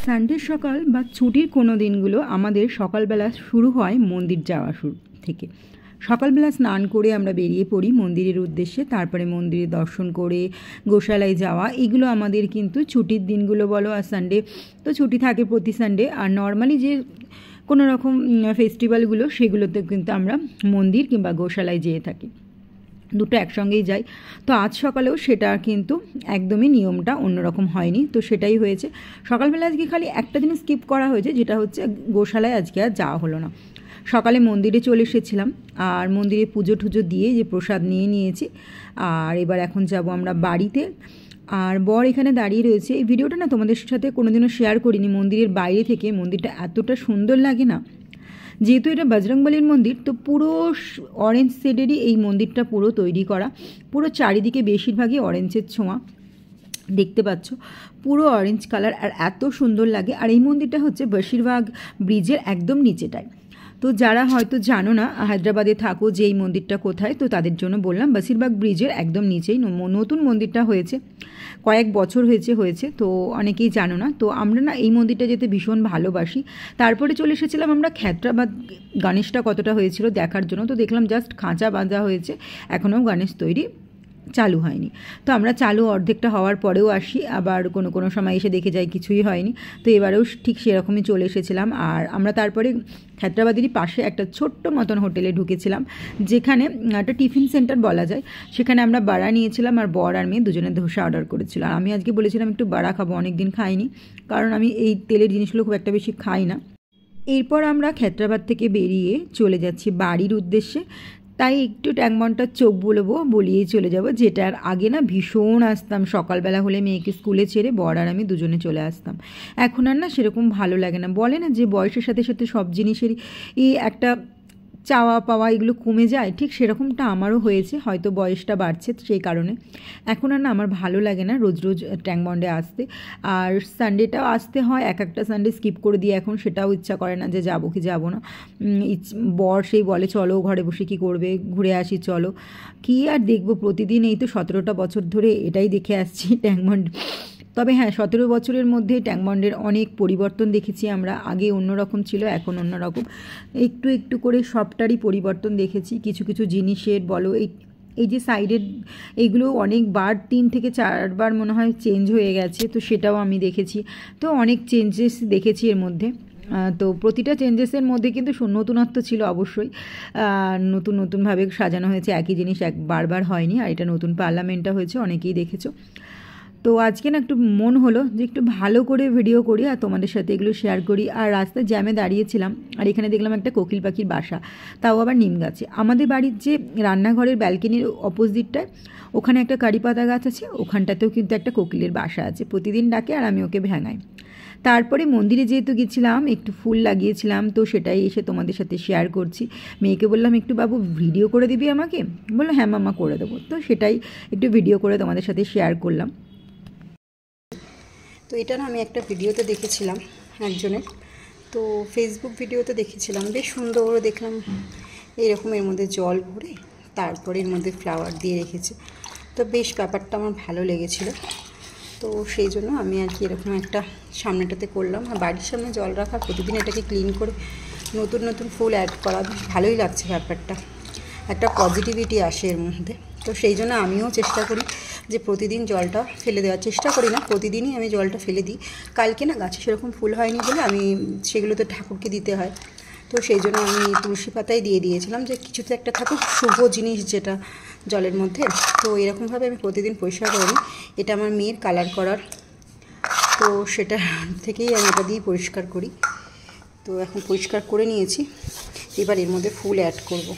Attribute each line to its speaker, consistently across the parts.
Speaker 1: Sunday সকাল বা ছুটির কোনো দিনগুলো আমাদের সকালবেলা শুরু হয় মন্দির যাওয়া থেকে। সকালবেলা স্নান করে আমরা বেরিয়ে পড়ি মন্দিরের উদ্দেশ্যে, তারপরে মন্দিরে দর্শন করে গোশালায় যাওয়া, এগুলো আমাদের কিন্তু ছুটির দিনগুলো বলো। আর সানডে তো ছুটি থাকে প্রতি সানডে। আর নর্মালি যে কোনো রকম ফেস্টিভ্যালগুলো সেগুলোতে কিন্তু আমরা মন্দির কিংবা গোশালায় যেয়ে থাকি, দুটো একসঙ্গেই যাই। তো আজ সকালেও সেটা কিন্তু একদমই নিয়মটা অন্যরকম হয়নি। তো সেটাই হয়েছে, সকালবেলা আজকে খালি একটা দিন স্কিপ করা হয়েছে, যেটা হচ্ছে গোশালায় আজকে আর যাওয়া হলো না। সকালে মন্দিরে চলে এসেছিলাম আর মন্দিরে পুজো টুজো দিয়ে যে প্রসাদ নিয়েছি। আর এবার এখন যাব আমরা বাড়িতে। আর বর এখানে দাঁড়িয়ে রয়েছে। এই ভিডিওটা না তোমাদের সাথে কোনোদিনও শেয়ার করিনি। মন্দিরের বাইরে থেকে মন্দিরটা এতটা সুন্দর লাগে না, যেহেতু এটা বজরংবলীর মন্দির, তো পুরো অরেঞ্জ শেডেরই এই মন্দিরটা পুরো তৈরি করা। পুরো চারিদিকে বেশিরভাগই অরেঞ্জের ছোঁয়া, দেখতে পাচ্ছ পুরো অরেঞ্জ কালার, আর এত সুন্দর লাগে। আর এই মন্দিরটা হচ্ছে বশিরবাগ ব্রিজের একদম নিচেটায়। তো যারা হয়তো জানো না হায়দ্রাবাদে থাকো যে এই মন্দিরটা কোথায়, তো তাদের জন্য বললাম, বশিরবাগ ব্রিজের একদম নিচেই নতুন মন্দিরটা হয়েছে, কয়েক বছর হয়েছে, তো অনেকেই জানো না। তো আমরা না এই মন্দিরটা যেতে ভীষণ ভালোবাসি। তারপরে চলে এসেছিলাম আমরা ক্ষেত্রাবাদ, গণেশটা কতটা হয়েছিল দেখার জন্য। তো দেখলাম জাস্ট খাঁচা বাঁধা হয়েছে, এখনও গণেশ তৈরি চালু হয়নি। তো আমরা চালু অর্ধেকটা হওয়ার পরেও আসি, আবার কোনো সময় এসে দেখে যাই কিছুই হয়নি। তো এবারেও ঠিক সেরকমই চলে এসেছিলাম। আর আমরা তারপরে ক্ষেত্রাবাদেরই পাশে একটা ছোট্ট মতন হোটেলে ঢুকেছিলাম, যেখানে একটা টিফিন সেন্টার বলা যায়। সেখানে আমরা বাড়া নিয়েছিলাম, আর বর আর মেয়ে দুজনে ধোসা অর্ডার করেছিল। আর আমি আজকে বলেছিলাম একটু বাড়া খাবো, অনেক দিন খাইনি, কারণ আমি এই তেলের জিনিসগুলো খুব একটা বেশি খাই না। এরপর আমরা ক্ষেত্রাবাদ থেকে বেরিয়ে চলে যাচ্ছি বাড়ির উদ্দেশ্যে। তাই একটু ট্যাংমনটার চোখ বলিয়েই চলে যাব, যেটার আগে না ভীষণ আসতাম। সকালবেলা হলে মেয়েকে স্কুলে ছেড়ে বর আর আমি দুজনে চলে আসতাম। এখন আর না সেরকম ভালো লাগে না। বলে না যে বয়সের সাথে সাথে সব জিনিসেরই একটা চাওয়া পাওয়া এগুলো কমে যায়, ঠিক সেরকমটা আমারও হয়েছে। হয়তো বয়সটা বাড়ছে সেই কারণে এখন আর না আমার ভালো লাগে না রোজ রোজ ট্যাংমন্ডে আসতে। আর সানডেটাও আসতে হয়, একটা সানডে স্কিপ করে দিয়ে এখন সেটাও ইচ্ছা করে না যে যাবো কি যাবো না। বর সেই বলে চলো ঘরে বসে কি করবে, ঘুরে আসি চলো। কি আর দেখবো, প্রতিদিন এই তো 17টা বছর ধরে এটাই দেখে আসছি ট্যাংমন্ড। তবে হ্যাঁ, 17 বছরের মধ্যে ট্যাংমন্ডের অনেক পরিবর্তন দেখেছি আমরা। আগে অন্যরকম ছিল, এখন অন্যরকম। একটু একটু করে সবটারই পরিবর্তন দেখেছি। কিছু কিছু জিনিসের বলো, এই যে সাইডের এইগুলো অনেকবার 3 থেকে 4বার মনে হয় চেঞ্জ হয়ে গেছে, তো সেটাও আমি দেখেছি। তো অনেক চেঞ্জেস দেখেছি এর মধ্যে। তো প্রতিটা চেঞ্জেসের মধ্যে কিন্তু নতুনত্ব ছিল অবশ্যই। নতুনভাবে সাজানো হয়েছে, একই জিনিস বারবার হয়নি। আর এটা নতুন পার্লামেন্টটা হয়েছে, অনেকেই দেখেছো। তো আজকে না একটু মন হলো যে একটু ভালো করে ভিডিও করি আর তোমাদের সাথে এগুলো শেয়ার করি। আর রাস্তায় জ্যামে দাঁড়িয়েছিলাম, আর এখানে দেখলাম একটা কোকিল পাখির বাসা, তাও আবার নিম গাছে। আমাদের বাড়ির যে রান্নাঘরের ব্যালকনির অপোজিটটায় ওখানে একটা কারি পাতা গাছ আছে, ওখানটাতেও কিন্তু একটা কোকিলের বাসা আছে। প্রতিদিন ডাকে আর আমি ওকে ভেঙাই। তারপরে মন্দিরে যেহেতু গেছিলাম, একটু ফুল লাগিয়েছিলাম, তো সেটাই এসে তোমাদের সাথে শেয়ার করছি। মেয়েকে বললাম একটু বাবু ভিডিও করে দিবি আমাকে, বললো হ্যাঁ মাম্মা করে দেবো। তো সেটাই একটু ভিডিও করে তোমাদের সাথে শেয়ার করলাম।
Speaker 2: তো এটা না আমি একটা ভিডিওতে দেখেছিলাম একজনের, তো ফেসবুক ভিডিওতে দেখেছিলাম, বেশ সুন্দর দেখলাম। এইরকম এর মধ্যে জল ভরে তারপরে এর মধ্যে ফ্লাওয়ার দিয়ে রেখেছে, তো বেশ ব্যাপারটা আমার ভালো লেগেছিল। তো সেই জন্য আমি আর কি এরকম একটা সামনেটাতে করলাম। আর বাড়ির সামনে জল রাখা, প্রতিদিন এটাকে ক্লিন করে নতুন নতুন ফুল অ্যাড করা, বেশ ভালোই লাগছে ব্যাপারটা। একটা পজিটিভিটি আসে এর মধ্যে। তো সেই জন্য আমিও চেষ্টা করি যে প্রতিদিন জলটা ফেলে দেওয়ার চেষ্টা করি না, প্রতিদিনই আমি জলটা ফেলে দিই। কালকে না গাছে সেরকম ফুল হয়নি বলে আমি সেগুলো তো ঠাকুরকে দিতে হয়, তো সেই জন্য আমি তুলসী পাতায় দিয়ে দিয়েছিলাম যে কিছুতে একটা থাকুক শুভ জিনিস যেটা জলের মধ্যে। তো এরকমভাবে আমি প্রতিদিন পরিষ্কার করি। এটা আমার মেয়ের কালার করার, তো সেটা থেকেই আমি এটা দিয়ে পরিষ্কার করি। তো এখন পরিষ্কার করে নিয়েছি, এবার এর মধ্যে ফুল অ্যাড করব।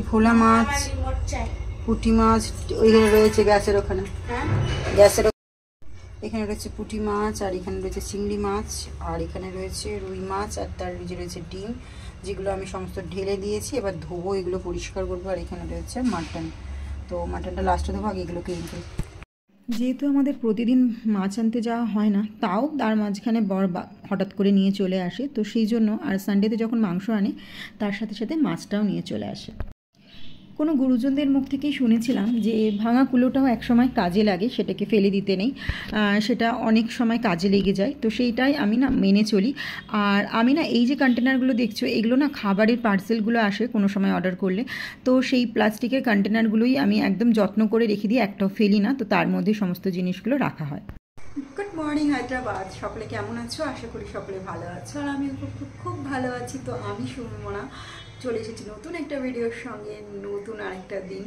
Speaker 2: ভোলা মাছ, পুঁটি মাছ ওইখানে রয়েছে গ্যাসের ওখানে, গ্যাসের এখানে রয়েছে পুঁটি মাছ, আর এখানে রয়েছে চিংড়ি মাছ, আর এখানে রয়েছে রুই মাছ, আর তার নিচে রয়েছে ডিম, যেগুলো আমি সমস্ত ঢেলে দিয়েছি। এবার ধোবো, এগুলো পরিষ্কার করবো। আর এখানে রয়েছে মাটন, তো মাটনটা লাস্টে দেবো, আগে এগুলো ক্লিন করি। যেহেতু আমাদের প্রতিদিন মাছ আনতে যাওয়া হয় না, তাও তার মাঝখানে বর হঠাৎ করে নিয়ে চলে আসে, তো সেই জন্য আর সানডেতে যখন মাংস আনে তার সাথে সাথে মাছটাও নিয়ে চলে আসে। কোনো গুরুজনদের মুখ থেকেই শুনেছিলাম যে ভাঙা কুলোটাও একসময় কাজে লাগে, সেটাকে ফেলে দিতে নেই, সেটা অনেক সময় কাজে লেগে যায়। তো সেইটাই আমি না মেনে চলি। আর আমি না এই যে কন্টেনারগুলো দেখছো, এগুলো না খাবারের পার্সেলগুলো আসে কোনো সময় অর্ডার করলে, তো সেই প্লাস্টিকের কন্টেনারগুলোই আমি একদম যত্ন করে রেখে দিই, একটাও ফেলি না, তো তার মধ্যে সমস্ত জিনিসগুলো রাখা হয়। গুড মর্নিং হায়দ্রাবাদ, সকলে কেমন আছো? আশা করি সকলে ভালো আছো, আর আমি খুব খুব খুব ভালো আছি। তো আমি সুমনা চলে এসেছি নতুন একটা ভিডিওর সঙ্গে, নতুন আরেকটা দিন,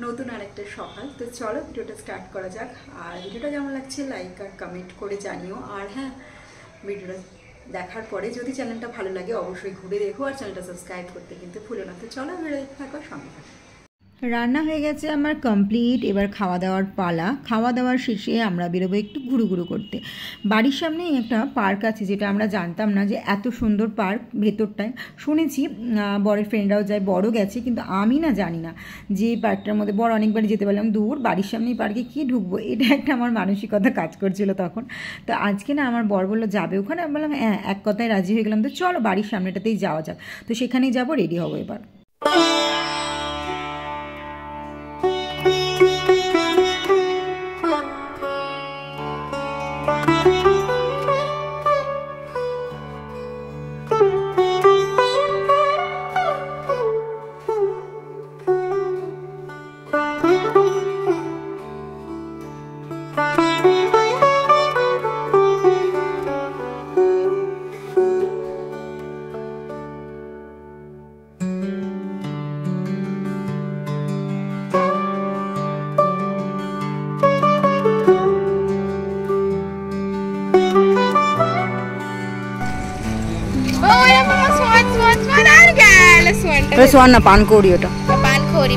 Speaker 2: নতুন আরেকটা সকাল। তো চলো ভিডিওটা স্টার্ট করা যাক। আর ভিডিওটা কেমন লাগছে লাইক আর কমেন্ট করে জানিও। আর হ্যাঁ, ভিডিওটা দেখার পরে যদি চ্যানেলটা ভালো লাগে অবশ্যই ঘুরে দেখো, আর চ্যানেলটা সাবস্ক্রাইব করতে কিন্তু ভুলো না। তো চলো ভিডিও থাকো, সঙ্গে থাকো। রান্না হয়ে গেছে আমার কমপ্লিট, এবার খাওয়া দাওয়ার পালা। খাওয়া দাওয়ার শেষে আমরা বেরোবো একটু ঘুরু করতে। বাড়ির সামনেই একটা পার্ক আছে, যেটা আমরা জানতাম না যে এত সুন্দর পার্ক ভেতরটায়। শুনেছি বরের ফ্রেন্ডরাও যায়, বড় গেছে, কিন্তু আমি না জানি না যে পার্কটার মধ্যে। বড় অনেকবারই যেতে পারলাম, দূর বাড়ির সামনেই পার্কে কী ঢুকবো, এটা একটা আমার মানসিকতা কাজ করছিল তখন। তো আজকে না আমার বর বললো যাবে ওখানে, আমি বললাম হ্যাঁ, এক কথায় রাজি হয়ে গেলাম। তো চলো বাড়ির সামনেটাতেই যাওয়া যাক। তো সেখানেই যাবো, রেডি হবো এবার। সোয়ান না, পানকৌড়ি ওটা,
Speaker 3: পানকৌড়ি।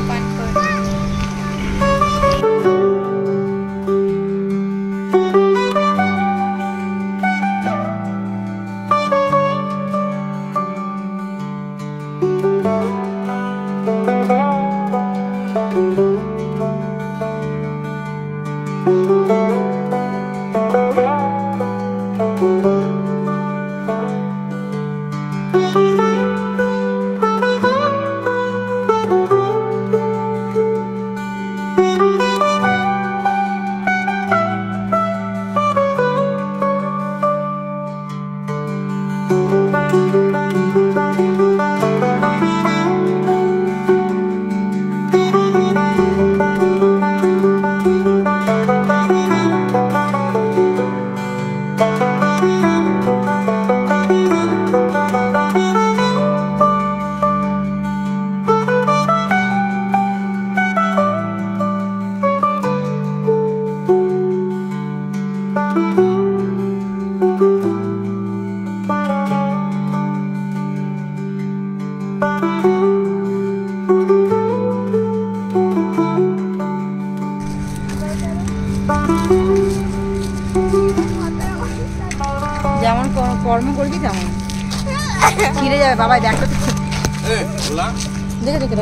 Speaker 2: যেমন কর্ম করবি তেমন ফিরে যাবে বাবা, দেখো দেখে দেখে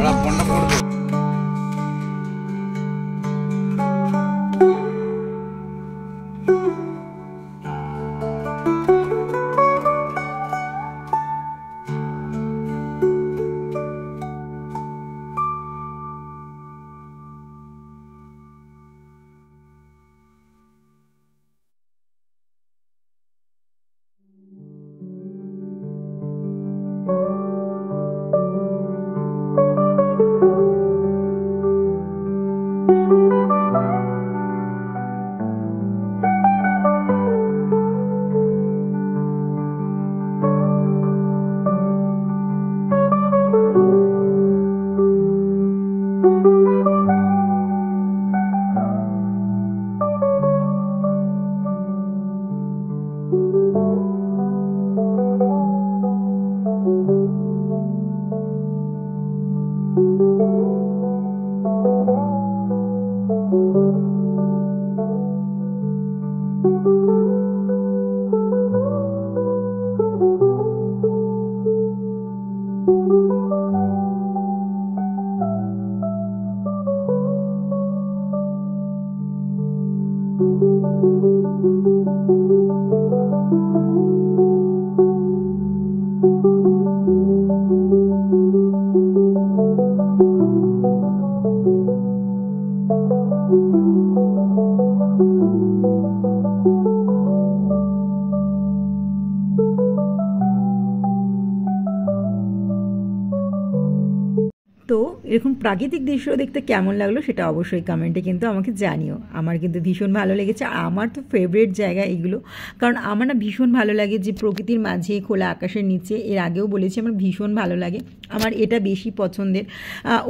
Speaker 1: তো এরকম প্রাকৃতিক দৃশ্য দেখতে কেমন লাগলো সেটা অবশ্যই কমেন্টে কিন্তু আমাকে জানিও। আমার কিন্তু ভীষণ ভালো লেগেছে, আমার তো ফেভারিট জায়গা এগুলো, কারণ আমার না ভীষণ ভালো লাগে যে প্রকৃতির মাঝে খোলা আকাশের নিচে, এর আগেও বলেছি আমার ভীষণ ভালো লাগে, আমার এটা বেশি পছন্দের।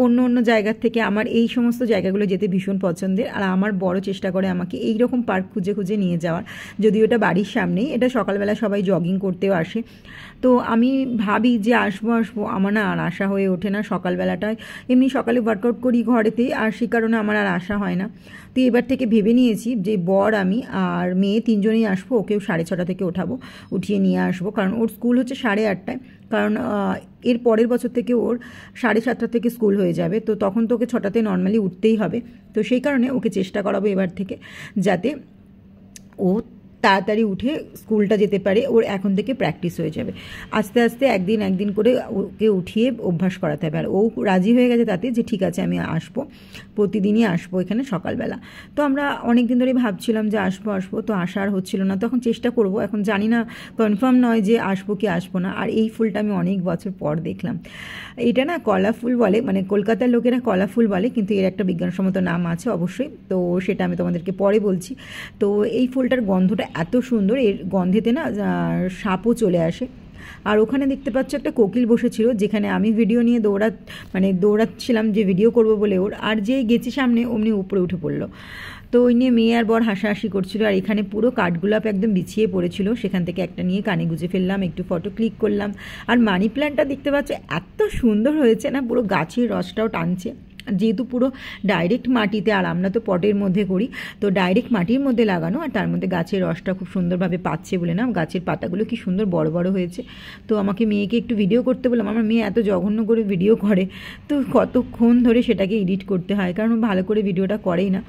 Speaker 1: অন্য অন্য জায়গার থেকে আমার এই সমস্ত জায়গাগুলো যেতে ভীষণ পছন্দের। আর আমার বড় চেষ্টা করে আমাকে এই রকম পার্ক খুঁজে খুঁজে নিয়ে যাওয়ার, যদিও এটা বাড়ির সামনেই, এটা সকালবেলা সবাই জগিং করতেও আসে। তো আমি ভাবি যে আসবো আসবো, আমার না আর আশা হয়ে ওঠে না সকালবেলাটায়। এমনি সকালে ওয়ার্কআউট করি ঘরেতেই, আর সেই কারণে আমার আর আসা হয় না। তো এবার থেকে ভেবে নিয়েছি যে বর, আমি আর মেয়ে তিনজনেই আসবো, ওকেও 6:30 থেকে ওঠাবো, উঠিয়ে নিয়ে আসবো, কারণ ওর স্কুল হচ্ছে 8:30টায়। কারণ এর পরের বছর থেকে ওর 7:30 থেকে স্কুল হয়ে যাবে, তো তখন তো ওকে 6টাতে নর্মালি উঠতেই হবে। তো সেই কারণে ওকে চেষ্টা করাবো এবার থেকে যাতে ও তাড়াতাড়ি উঠে স্কুলটা যেতে পারে, ওর এখন থেকে প্র্যাকটিস হয়ে যাবে। আস্তে আস্তে একদিন একদিন করে ওকে উঠিয়ে অভ্যাস করাতে হবে। আর ও রাজি হয়ে গেছে তাতে, যে ঠিক আছে আমি আসবো, প্রতিদিনই আসবো এখানে সকালবেলা। তো আমরা অনেক দিন ধরেই ভাবছিলাম যে আসবো আসবো, তো আসার হচ্ছিল না, তখন চেষ্টা করব, এখন জানি না, কনফার্ম নয় যে আসবো কি আসবো না। আর এই ফুলটা আমি অনেক বছর পর দেখলাম, এটা না কলা ফুল বলে, মানে কলকাতার লোকেরা কলা ফুল বলে, কিন্তু এর একটা বিজ্ঞানসম্মত নাম আছে অবশ্যই, তো সেটা আমি তোমাদেরকে পরে বলছি। তো এই ফুলটার গন্ধটা এত সুন্দর, এর গন্ধেতে না সাপও চলে আসে। আর ওখানে দেখতে পাচ্ছ একটা কোকিল বসেছিল, যেখানে আমি ভিডিও নিয়ে দৌড়াচ্ছিলাম যে ভিডিও করব বলে ওর, আর যেই গেছি সামনে অমনি উপরে উঠে পড়লো। তো ওই নিয়ে মেয়ে আর বর হাসাহাসি করছিল। আর এখানে পুরো কাঠগোলাপ একদম বিছিয়ে পড়েছিল, সেখান থেকে একটা নিয়ে কানে গুঁজে ফেললাম, একটু ফটো ক্লিক করলাম। আর মানি প্ল্যান্টটা দেখতে পাচ্ছ এত সুন্দর হয়েছে না, পুরো গাছের রসটাও টানছে। যেহেতু পুরো ডাইরেক্ট মাটিতে, আর আমরা তো পটের মধ্যে করি, তো ডাইরেক্ট মাটির মধ্যে লাগানো, আর তার মধ্যে গাছের রসটা খুব সুন্দরভাবে পাচ্ছে বলে না, গাছের পাতাগুলো কি সুন্দর বড় বড় হয়েছে। তো আমাকে মেয়েকে একটু ভিডিও করতে বললাম, আমার মেয়ে এত জঘন্য করে ভিডিও করে, তো কতক্ষণ ধরে সেটাকে এডিট করতে হয়, কারণ ভালো করে ভিডিওটা করেই না।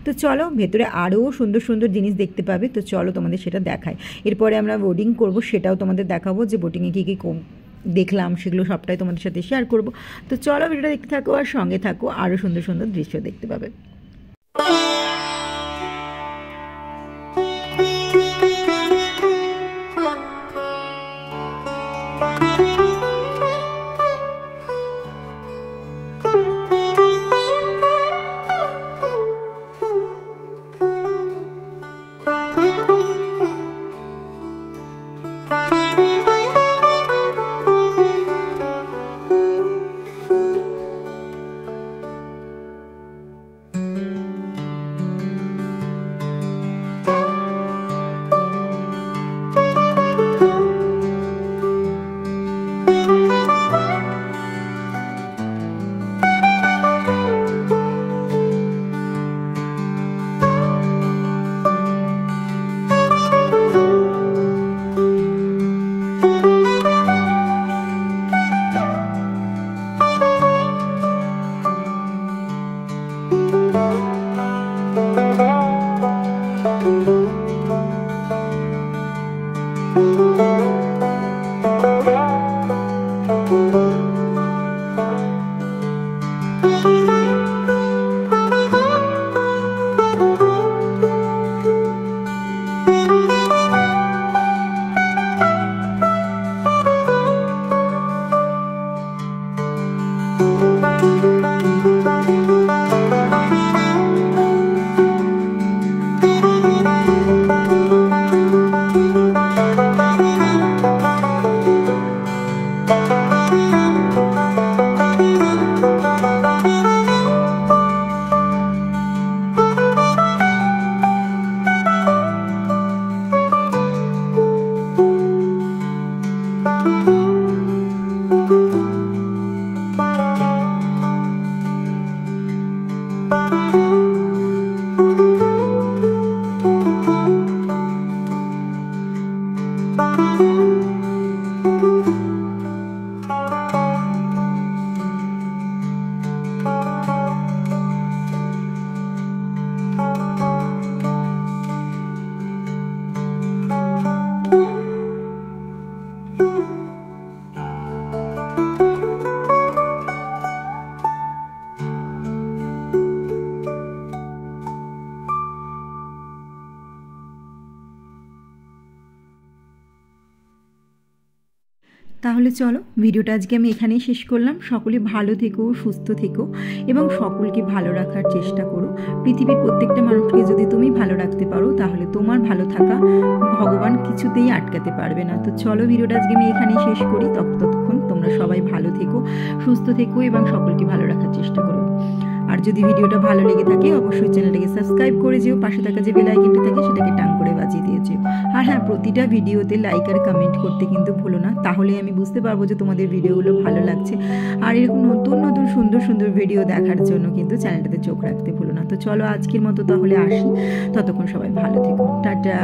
Speaker 1: তো চলো, ভেতরে আরও সুন্দর সুন্দর জিনিস দেখতে পাবে, তো চলো তোমাদের সেটা দেখাই। এরপরে আমরা বোটিং করব, সেটাও তোমাদের দেখাবো, যে বোটিংয়ে কী কী দেখলাম সেগুলো সবটাই তোমাদের সাথে শেয়ার করব। তো চলো ভিডিওটা দেখতে থাকো আর সঙ্গে থাকো, আরও সুন্দর সুন্দর দৃশ্য দেখতে পাবে। তাহলে চলো ভিডিওটা আজকে আমি এখানেই শেষ করলাম। সকলে ভালো থেকো, সুস্থ থেকো এবং সকলকে ভালো রাখার চেষ্টা করো। পৃথিবীর প্রত্যেকটা মানুষকে যদি তুমি ভালো রাখতে পারো তাহলে তোমার ভালো থাকা ভগবান কিছুতেই আটকাতে পারবে না। তো চলো ভিডিওটা আজকে আমি এখানেই শেষ করি। ততক্ষণ তোমরা সবাই ভালো থেকো, সুস্থ থেকো এবং সকলকে ভালো রাখার চেষ্টা করো। আর যদি ভিডিওটা ভালো লেগে থাকে অবশ্যই চ্যানেলটাকে সাবস্ক্রাইব করে যেও, পাশে থাকা যে বেল আইকনটা থাকে সেটাকে টাং করে বাজিয়ে দিয়ে যেও। আর হ্যাঁ, প্রতিটা ভিডিওতে লাইক আর কমেন্ট করতে কিন্তু ভুলো না, তাহলে আমি বুঝতে পারবো যে তোমাদের ভিডিওগুলো ভালো লাগছে। আর এরকম নতুন নতুন সুন্দর সুন্দর ভিডিও দেখার জন্য কিন্তু চ্যানেলটাতে চোখ রাখতে ভুলো না। তো চলো আজকের মতো তাহলে আসি, ততক্ষণ সবাই ভালো থেকো, টাটা।